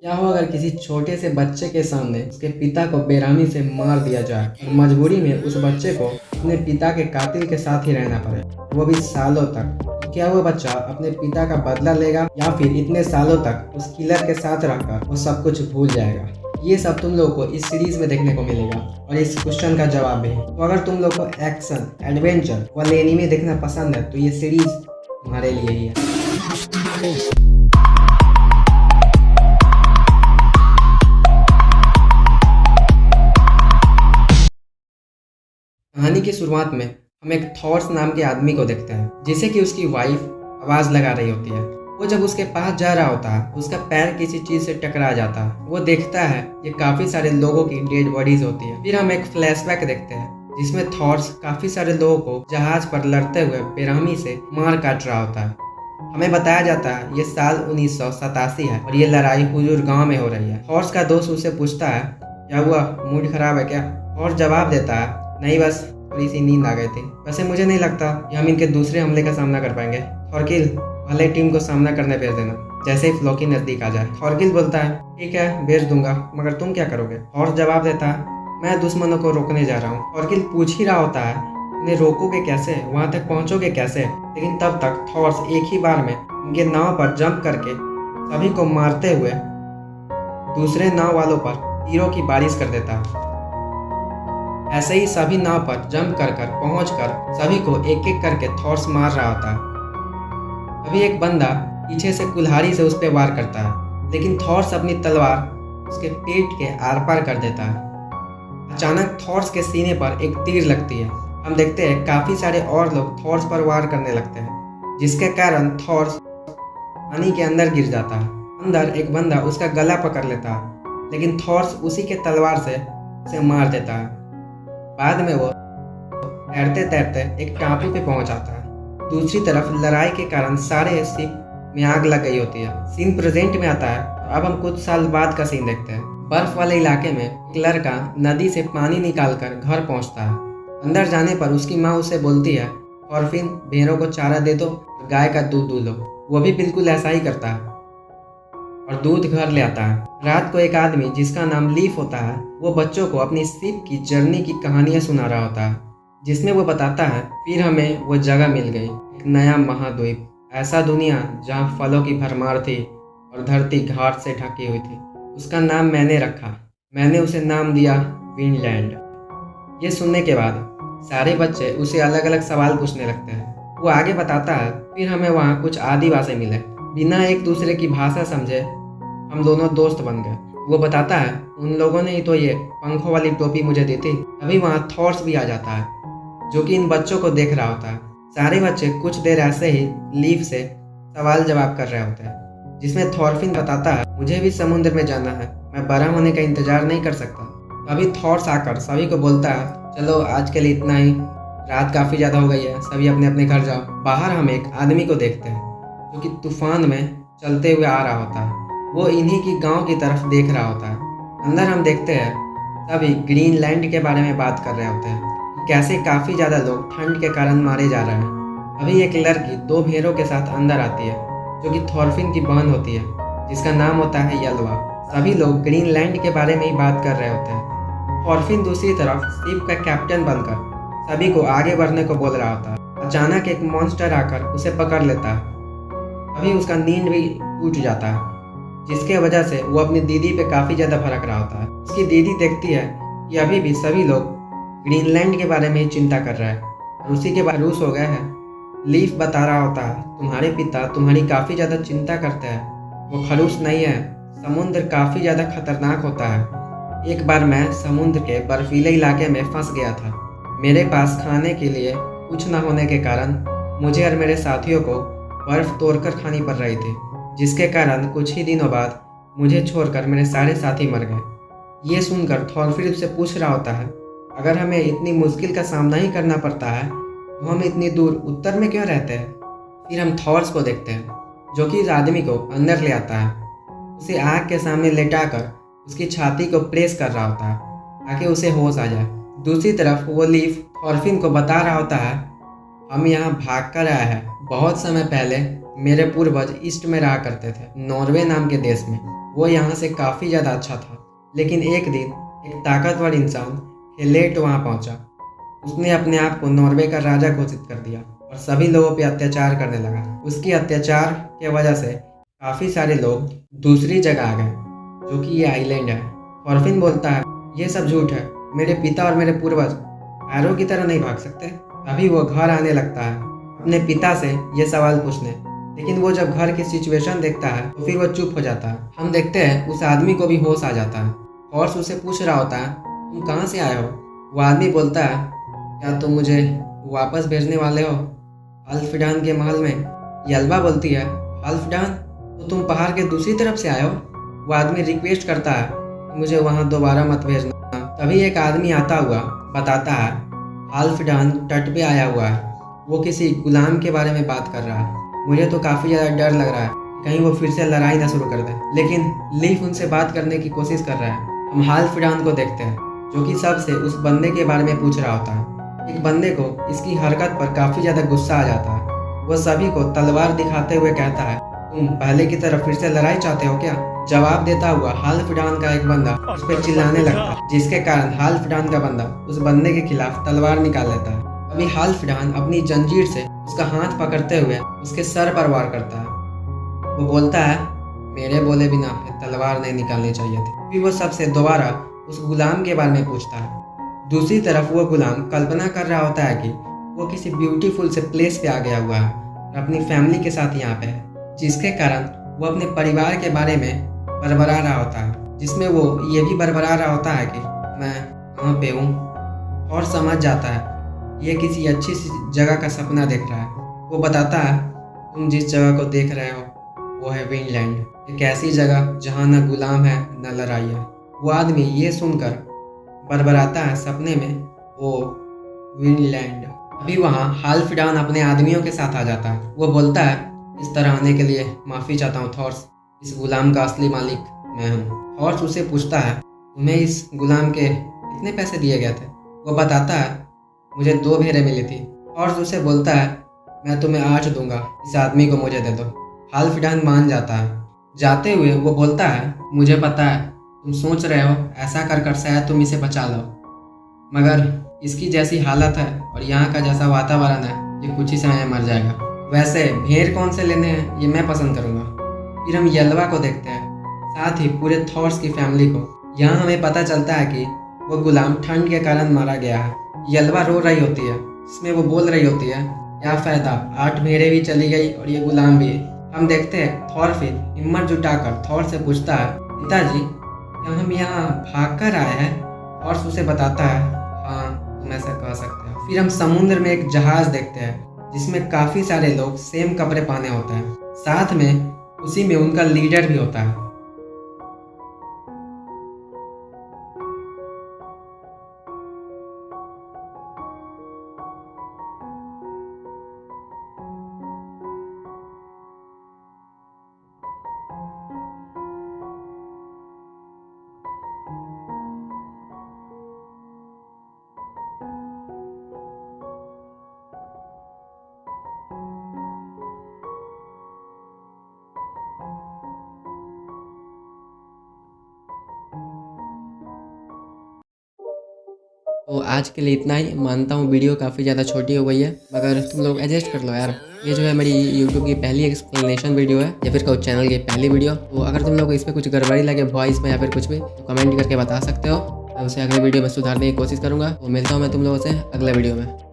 क्या हो अगर किसी छोटे से बच्चे के सामने उसके पिता को बेरहमी से मार दिया जाए और मजबूरी में उस बच्चे को अपने पिता के कातिल के साथ ही रहना पड़े, वो भी सालों तक। तो क्या वो बच्चा अपने पिता का बदला लेगा या फिर इतने सालों तक उस किलर के साथ रहकर वो सब कुछ भूल जाएगा? ये सब तुम लोगों को इस सीरीज में देखने को मिलेगा और इस क्वेश्चन का जवाब भी। तो अगर तुम लोग को एक्शन, एडवेंचर वाले एनीमे देखना पसंद है तो ये सीरीज तुम्हारे लिए ही है। कहानी की शुरुआत में हम एक थॉर्स नाम के आदमी को देखते हैं जिसे कि उसकी वाइफ आवाज लगा रही होती है। वो जब उसके पास जा रहा होता है उसका पैर किसी चीज से टकरा जाता है। वो देखता है ये काफी सारे लोगों की डेड बॉडीज होती है। फिर हम एक फ्लैशबैक देखते हैं जिसमें थॉर्स काफी सारे लोगों को जहाज पर लड़ते हुए बेरहमी से मार काट रहा होता है। हमें बताया जाता है ये साल 1987 है और ये लड़ाई हुजूर गांव में हो रही है। थॉर्स का दोस्त उससे पूछता है क्या हुआ, मूड खराब है क्या? थॉर्स जवाब देता है नहीं, बस थोड़ी सी नींद आ गई थी। वैसे मुझे नहीं लगता कि हम इनके दूसरे हमले का सामना कर पाएंगे। थॉरकिल, भले टीम को सामना करने भेज देना जैसे ही फ्लोकी नजदीक आ जाए। थॉरकिल बोलता है ठीक है भेज दूंगा, मगर तुम क्या करोगे? थॉर्स जवाब देता है मैं दुश्मनों को रोकने जा रहा हूँ। थॉरकिल पूछ ही रहा होता है उन्हें रोकोगे कैसे, वहां तक पहुंचोगे कैसे? लेकिन तब तक थॉर्स एक ही बार में उनके नाव पर जंप करके सभी को मारते हुए दूसरे नाव वालों पर तीरों की बारिश कर देता है। ऐसे ही सभी नाव पर जंप कर पहुंच कर सभी को एक एक करके थॉर्स मार रहा होता है। अभी एक बंदा पीछे से कुल्हाड़ी से उस पर वार करता है, लेकिन थॉर्स अपनी तलवार उसके पेट के आर पार कर देता है। अचानक थॉर्स के सीने पर एक तीर लगती है। हम देखते हैं काफी सारे और लोग थॉर्स पर वार करने लगते हैं, जिसके कारण थॉर्स पानी के अंदर गिर जाता है। अंदर एक बंदा उसका गला पकड़ लेता है, लेकिन थॉर्स उसी के तलवार से उसे मार देता है। बाद में वो तैरते तैरते एक टापू पे पहुंच जाता है। दूसरी तरफ लड़ाई के कारण सारे शिप में आग लग गई होती है। सीन प्रेजेंट में आता है और अब हम कुछ साल बाद का सीन देखते हैं। बर्फ वाले इलाके में एक लड़का नदी से पानी निकालकर घर पहुंचता है। अंदर जाने पर उसकी माँ उसे बोलती है थॉरफिन, भेड़ों को चारा दे दो और गाय का दूध दूह लो। वो भी बिल्कुल ऐसा ही करता है और दूध घर ले आता है। रात को एक आदमी जिसका नाम लीफ होता है वो बच्चों को अपनी शिप की जर्नी की कहानियां सुना रहा होता है, जिसमें वो बताता है फिर हमें वो जगह मिल गई, एक नया महाद्वीप, ऐसा दुनिया जहाँ फलों की भरमार थी और धरती घाट से ढकी हुई थी। उसका नाम मैंने रखा, मैंने उसे नाम दिया विंडलैंड। ये सुनने के बाद सारे बच्चे उसे अलग अलग सवाल पूछने लगते हैं। वो आगे बताता है फिर हमें वहाँ कुछ आदिवासी मिले, बिना एक दूसरे की भाषा समझे हम दोनों दोस्त बन गए। वो बताता है उन लोगों ने ही तो ये पंखों वाली टोपी मुझे दी थी। अभी वहाँ थॉर्स भी आ जाता है जो कि इन बच्चों को देख रहा होता है। सारे बच्चे कुछ देर ऐसे ही लीफ से सवाल जवाब कर रहे होते हैं, जिसमें थॉरफिन बताता है मुझे भी समुद्र में जाना है, मैं बड़ा होने का इंतजार नहीं कर सकता। अभी थॉर्स आकर सभी को बोलता है चलो आज के लिए इतना ही, रात काफ़ी ज़्यादा हो गई है, सभी अपने अपने घर जाओ। बाहर हम एक आदमी को देखते हैं जो कि तूफान में चलते हुए आ रहा होता है। वो इन्हीं की गांव की तरफ देख रहा होता है। अंदर हम देखते हैं सभी ग्रीनलैंड के बारे में बात कर रहे होते हैं, कैसे काफ़ी ज़्यादा लोग ठंड के कारण मारे जा रहे हैं। अभी एक लड़की दो भेड़ों के साथ अंदर आती है जो कि थॉरफिन की बहन होती है, जिसका नाम होता है यलवा। सभी लोग ग्रीनलैंड के बारे में ही बात कर रहे होते हैं। थॉरफिन दूसरी तरफ शिप का कैप्टन बनकर सभी को आगे बढ़ने को बोल रहा होता है। अचानक एक मॉन्स्टर आकर उसे पकड़ लेता है। अभी उसका नींद भी टूट जाता है, जिसके वजह से वो अपनी दीदी पे काफ़ी ज़्यादा भड़क रहा होता है। उसकी दीदी देखती है कि अभी भी सभी लोग ग्रीनलैंड के बारे में ही चिंता कर रहे हैं और उसी के बाद रूस हो गए हैं। लीफ बता रहा होता है तुम्हारे पिता तुम्हारी काफ़ी ज़्यादा चिंता करते हैं, वो खड़ूस नहीं है, समुद्र काफ़ी ज़्यादा खतरनाक होता है। एक बार मैं समुद्र के बर्फीले इलाके में फंस गया था। मेरे पास खाने के लिए कुछ न होने के कारण मुझे और मेरे साथियों को बर्फ़ तोड़कर खानी पड़ रही थी, जिसके कारण कुछ ही दिनों बाद मुझे छोड़कर मेरे सारे साथी मर गए। ये सुनकर थॉरफिन से पूछ रहा होता है अगर हमें इतनी मुश्किल का सामना ही करना पड़ता है तो हम इतनी दूर उत्तर में क्यों रहते हैं? फिर हम थॉर्स को देखते हैं जो कि इस आदमी को अंदर ले आता है। उसे आग के सामने लेटाकर उसकी छाती को प्रेस कर रहा होता है ताकि उसे होश आ जाए। दूसरी तरफ वो लीफ थॉरफिन को बता रहा होता है हम यहाँ भाग कर आए हैं। बहुत समय पहले मेरे पूर्वज ईस्ट में रहा करते थे, नॉर्वे नाम के देश में। वो यहाँ से काफ़ी ज़्यादा अच्छा था। लेकिन एक दिन एक ताकतवर इंसान हेलेट वहाँ पहुँचा। उसने अपने आप को नॉर्वे का राजा घोषित कर दिया और सभी लोगों पे अत्याचार करने लगा। उसकी अत्याचार के वजह से काफ़ी सारे लोग दूसरी जगह आ गए, जो कि ये आइलैंड है। थॉरफिन बोलता है ये सब झूठ है, मेरे पिता और मेरे पूर्वज पैरों की तरह नहीं भाग सकते। तभी वो घर आने लगता है अपने पिता से ये सवाल पूछने, लेकिन वो जब घर की सिचुएशन देखता है तो फिर वो चुप हो जाता है। हम देखते हैं उस आदमी को भी होश आ जाता है। हॉर्स उसे पूछ रहा होता है तुम कहाँ से आए हो। वो आदमी बोलता है क्या तुम मुझे वापस भेजने वाले हो हाल्फडान के महल में। यल्वा बोलती है हाल्फडान, तो तुम पहाड़ के दूसरी तरफ से आए हो। वो आदमी रिक्वेस्ट करता है कि मुझे वहाँ दोबारा मत भेजना। तभी एक आदमी आता हुआ बताता है हाल्फडान तट पे आया हुआ है, वो किसी गुलाम के बारे में बात कर रहा है। मुझे तो काफ़ी ज़्यादा डर लग रहा है कहीं वो फिर से लड़ाई ना शुरू कर दे। लेकिन लीफ उनसे बात करने की कोशिश कर रहा है। हम हाल्फडान को देखते हैं जो कि सबसे उस बंदे के बारे में पूछ रहा होता है। एक बंदे को इसकी हरकत पर काफ़ी ज़्यादा गुस्सा आ जाता है। वह सभी को तलवार दिखाते हुए कहता है तुम पहले की तरह फिर से लड़ाई चाहते हो क्या। जवाब देता हुआ हाल्फडान का एक बंदा उस पर चिल्लाने लगता है, जिसके कारण हाल्फडान का बंदा उस बंदे के खिलाफ तलवार निकाल लेता है। अभी हाल्फडान अपनी जंजीर से उसका हाथ पकड़ते हुए उसके सर पर वार करता है। वो बोलता है मेरे बोले बिना तलवार नहीं निकालनी चाहिए थी। फिर वो सबसे दोबारा उस गुलाम के बारे में पूछता है। दूसरी तरफ वो गुलाम कल्पना कर रहा होता है कि वो किसी ब्यूटीफुल से प्लेस पे आ गया हुआ है और अपनी फैमिली के साथ यहाँ पे है, जिसके कारण वो अपने परिवार के बारे में बड़बड़ा रहा होता है, जिसमें वो ये भी बड़बड़ा रहा होता है कि मैं कहाँ पे हूँ। और समझ जाता है ये किसी अच्छी सी जगह का सपना देख रहा है। वो बताता है तुम जिस जगह को देख रहे हो वो है विनलैंड, एक ऐसी जगह जहाँ न गुलाम है न लड़ाई है। वो आदमी ये सुनकर बड़बड़ाता है सपने में वो विनलैंड। अभी वहाँ हाल्फडान अपने आदमियों के साथ आ जाता है। वो बोलता है इस तरह आने के लिए माफ़ी चाहता हूँ थॉर्स, इस गुलाम का असली मालिक मैं हूँ। थॉर्स उसे पूछता है तुम्हें इस गुलाम के कितने पैसे दिए गए थे। वो बताता है मुझे 2 भेड़ें मिली थी। थॉर्स उसे बोलता है मैं तुम्हें 8 दूंगा, इस आदमी को मुझे दे दो। हाल्फडान मान जाता है। जाते हुए वो बोलता है मुझे पता है तुम सोच रहे हो ऐसा कर कर शायद तुम इसे बचा लो, मगर इसकी जैसी हालत है और यहाँ का जैसा वातावरण है ये कुछ ही समय में मर जाएगा। वैसे भेड़ कौन से लेने हैं ये मैं पसंद करूँगा। फिर हम यल्वा को देखते हैं, साथ ही पूरे थॉर्स की फैमिली को। यहाँ हमें पता चलता है कि वो गुलाम ठंड के कारण मारा गया है। यल्वा रो रही होती है, जिसमें वो बोल रही होती है क्या फ़ायदा, 8 भेड़ें भी चली गई और ये गुलाम भी। हम देखते हैं थॉरफिन हिम्मत जुटाकर थॉर से पूछता है पिताजी क्या हम यहाँ भाग कर आए हैं। थॉर उसे बताता है हाँ तुम ऐसा कह सकते हो। फिर हम समुद्र में एक जहाज देखते हैं जिसमें काफ़ी सारे लोग सेम कपड़े पहने होते हैं, साथ में उसी में उनका लीडर भी होता है। तो आज के लिए इतना ही। मानता हूँ वीडियो काफ़ी ज़्यादा छोटी हो गई है, मगर तुम लोग एडजस्ट कर लो यार। ये जो है मेरी यूट्यूब की पहली एक्सप्लेनेशन वीडियो है या फिर कहो चैनल की पहली वीडियो। तो अगर तुम लोग इस पर कुछ गड़बड़ी लगे वॉइस में या फिर कुछ भी तो कमेंट करके बता सकते हो। मैं उसे अगले वीडियो में सुधारने की कोशिश करूँगा। तो मिलता हूँ मैं तुम लोगों से अगले वीडियो में।